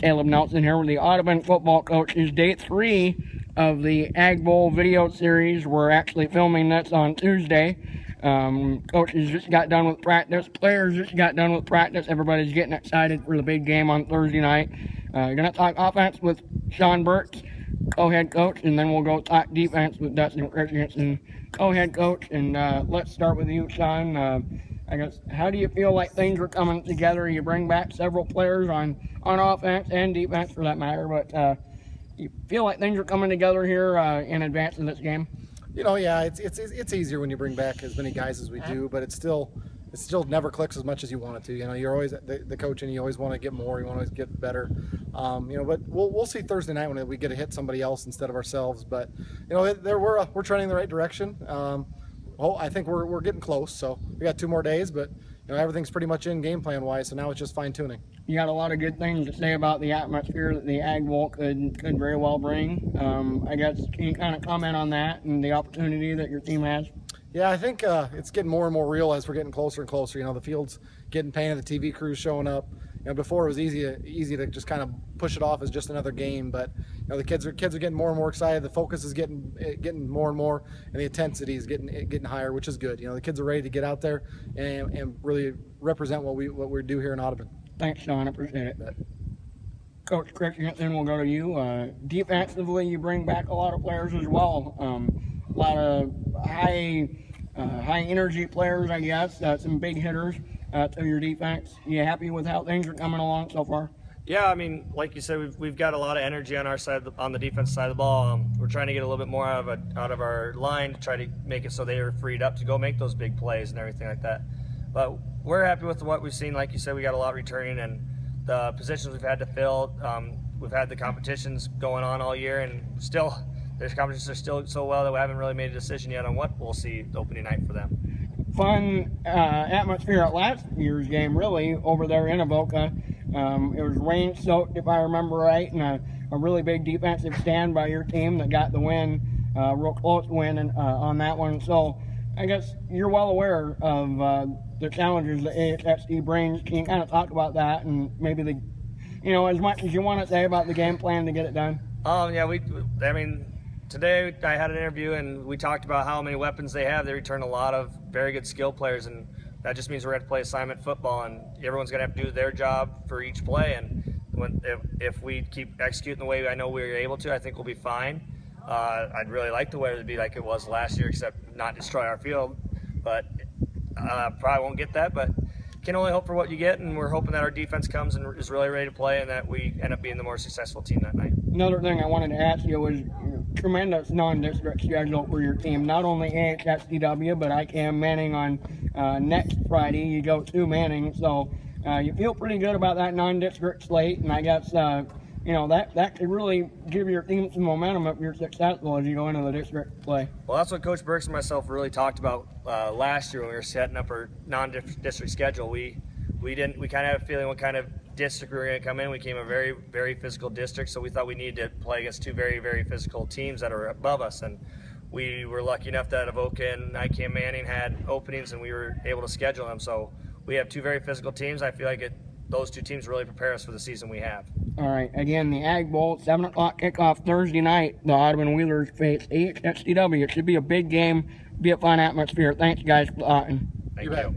Caleb Nelson here with the Audubon football coaches. Day 3 of the Ag Bowl video series. We're actually filming this on Tuesday. Coaches just got done with practice. Players just got done with practice. Everybody's getting excited for the big game on Thursday night. You're going to talk offense with Sean Burks, co-head coach, and then we'll go talk defense with Dustin Christensen, co-head coach. And let's start with you, Sean. I guess, how do you feel like things are coming together? You bring back several players on offense and defense for that matter, but you feel like things are coming together here in advance of this game? You know, yeah, it's easier when you bring back as many guys as we do, but it still never clicks as much as you want it to. You know, you're always the coach, and you always want to get more. You want to get better. You know, but we'll see Thursday night when we get to hit somebody else instead of ourselves. But you know, we're trending in the right direction. Well, I think we're getting close. So we got 2 more days, but you know, everything's pretty much in game plan wise. So now it's just fine tuning. You got a lot of good things to say about the atmosphere that the Ag Bowl could very well bring. I guess, can you kind of comment on that and the opportunity that your team has? Yeah, I think it's getting more and more real as we're getting closer and closer. You know, the field's getting painted, the TV crew's showing up. You know, before it was easy to just kind of push it off as just another game, but you know, the kids are getting more and more excited. The focus is getting more and more, and the intensity is getting higher, which is good. You know, the kids are ready to get out there and really represent what we do here in Audubon. Thanks, Sean. I appreciate it. Coach Christensen, we'll go to you. Defensively, you bring back a lot of players as well. A lot of high energy players, I guess. Some big hitters to your defense. You happy with how things are coming along so far? Yeah, I mean, like you said, we've got a lot of energy on our side, on the defense side of the ball. We're trying to get a little bit more out of our line to try to make it so they are freed up to go make those big plays and everything like that. But we're happy with what we've seen. Like you said, we got a lot returning, and the positions we've had to fill. We've had the competitions going on all year, and still, there's competitions are still so well that we haven't really made a decision yet on what we'll see the opening night for them. Fun atmosphere at last year's game, really, over there in Avoca. It was rain-soaked, if I remember right, and a really big defensive stand by your team that got the win, real close win on that one. So I guess you're well aware of the challenges that AHSD brings. Can you kind of talk about that and maybe as much as you want to say about the game plan to get it done? Yeah, I mean, today I had an interview and we talked about how many weapons they have. They return a lot of very good skill players, and that just means we're going to play assignment football, and everyone's going to have to do their job for each play. And if we keep executing the way I know we're able to, I think we'll be fine. I'd really like the weather to be like it was last year, except not destroy our field. But probably won't get that, but can only hope for what you get, and we're hoping that our defense comes and is really ready to play and that we end up being the more successful team that night. Another thing I wanted to ask you was tremendous non-district schedule for your team. Not only AHSDW, but ICAM Manning on next Friday. You go to Manning, so you feel pretty good about that non-district slate, and I guess that could really give your team some momentum if you're successful as you go into the district play. Well, that's what Coach Burks and myself really talked about last year when we were setting up our non-district schedule. We kind of had a feeling what kind of district we were going to come in. We came a very, very physical district, so we thought we needed to play against 2 very, very physical teams that are above us. And we were lucky enough that Avoca and ICAM Manning had openings, and we were able to schedule them. So we have 2 very physical teams. I feel like those 2 teams really prepare us for the season we have. All right, again, the Ag Bowl, 7 o'clock kickoff Thursday night. The Audubon Wheelers face AHSDW. It should be a big game, be a fun atmosphere. Thanks, guys, for talking. Thank you.